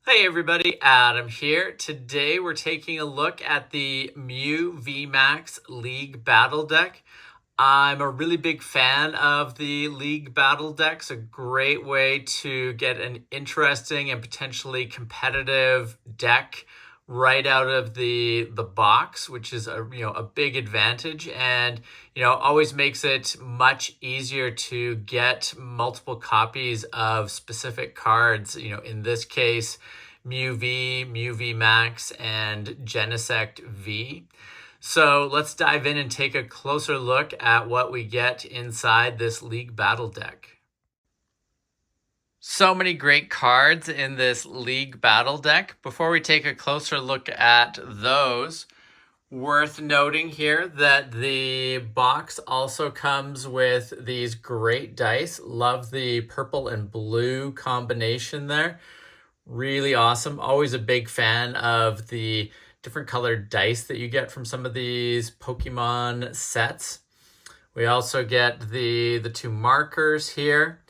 Hey everybody, Adam here. Today we're taking a look at the Mew VMAX League Battle Deck. I'm a really big fan of the League Battle decks, a great way to get an interesting and potentially competitive deck right out of the box, which is a big advantage, and always makes it much easier to get multiple copies of specific cards. In this case, Mew V, Mew V Max, and Genesect V. So let's dive in and take a closer look at what we get inside this League Battle deck. So many great cards in this League Battle deck. Before we take a closer look at those, worth noting here that the box also comes with these great dice. Love the purple and blue combination there. Really awesome. Always a big fan of the different colored dice that you get from some of these Pokemon sets. We also get the two markers here.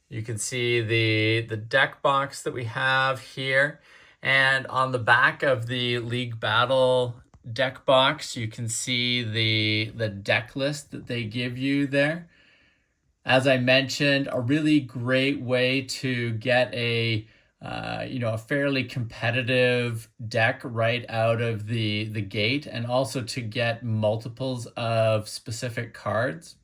You can see the deck box that we have here. And on the back of the League Battle deck box, you can see the deck list that they give you there. As I mentioned, a really great way to get a fairly competitive deck right out of the gate, and also to get multiples of specific cards.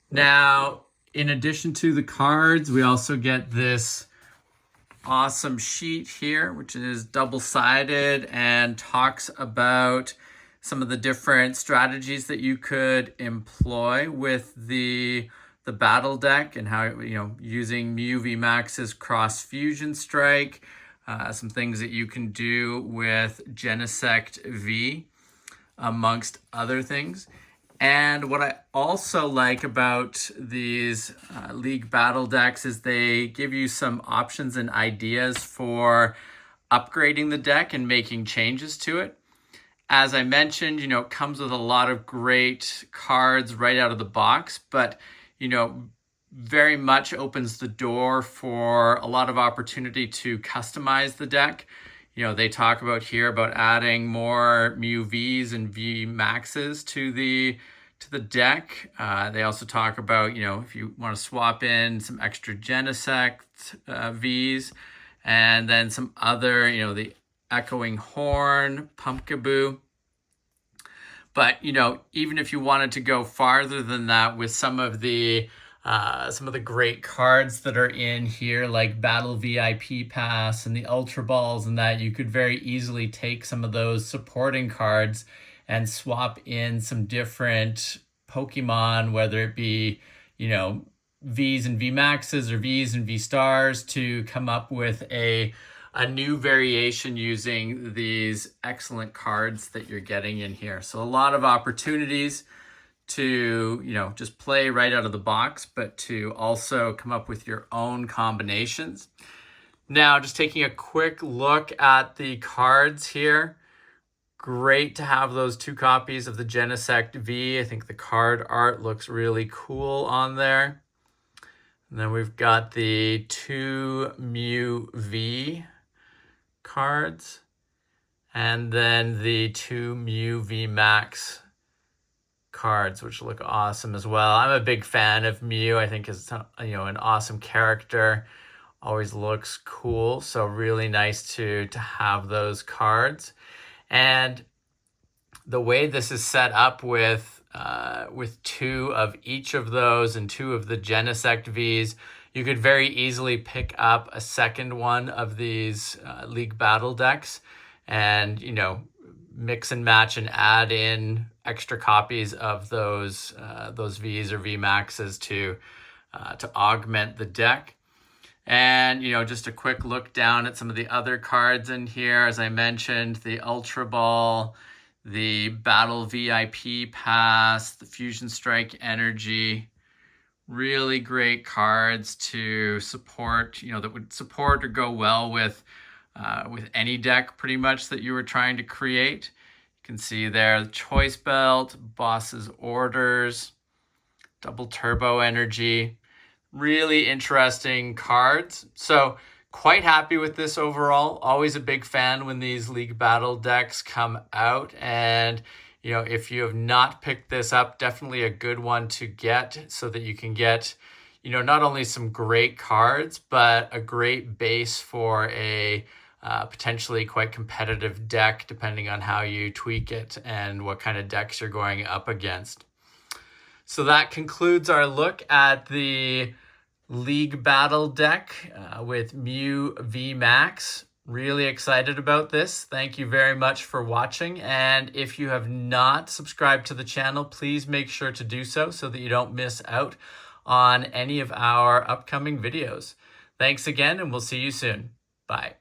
Now, in addition to the cards, we also get this awesome sheet here, which is double-sided and talks about some of the different strategies that you could employ with the battle deck, and how, using Mew VMAX's Cross Fusion Strike, some things that you can do with Genesect V, amongst other things. And what I also like about these League Battle decks is they give you some options and ideas for upgrading the deck and making changes to it. As I mentioned, it comes with a lot of great cards right out of the box, but very much opens the door for a lot of opportunity to customize the deck. They talk about here about adding more Mew Vs and V Maxes to the deck. They also talk about, if you want to swap in some extra Genesect Vs, and then some other, the Echoing Horn, Pumpkaboo. But, even if you wanted to go farther than that with some of the great cards that are in here, like Battle VIP Pass and the Ultra Balls and that, you could very easily take some of those supporting cards and swap in some different Pokemon, whether it be, Vs and V Maxes or Vs and V Stars, to come up with a new variation using these excellent cards that you're getting in here. So a lot of opportunities to, just play right out of the box, but to also come up with your own combinations. Now, just taking a quick look at the cards here. Great to have those two copies of the Genesect V. I think the card art looks really cool on there. And then we've got the two Mew V cards, and then the two Mew V Max cards, which look awesome as well. I'm a big fan of Mew. I think is an awesome character. Always looks cool. So really nice to have those cards. And the way this is set up with two of each of those and two of the Genesect Vs, you could very easily pick up a second one of these League Battle decks and, mix and match and add in extra copies of those Vs or V Maxes to augment the deck. And, just a quick look down at some of the other cards in here. As I mentioned, the Ultra Ball, the Battle VIP Pass, the Fusion Strike Energy. Really great cards to support, that would support or go well with any deck pretty much that you were trying to create. You can see there the Choice Belt, Boss's Orders, Double Turbo Energy. Really interesting cards. So quite happy with this overall. Always a big fan when these League Battle decks come out. And, you know, if you have not picked this up, definitely a good one to get so that you can get, you know, not only some great cards, but a great base for a potentially quite competitive deck, depending on how you tweak it and what kind of decks you're going up against. So that concludes our look at the League Battle deck with Mew VMAX. Really excited about this. Thank you very much for watching. And if you have not subscribed to the channel, please make sure to do so that you don't miss out on any of our upcoming videos. Thanks again, and we'll see you soon. Bye.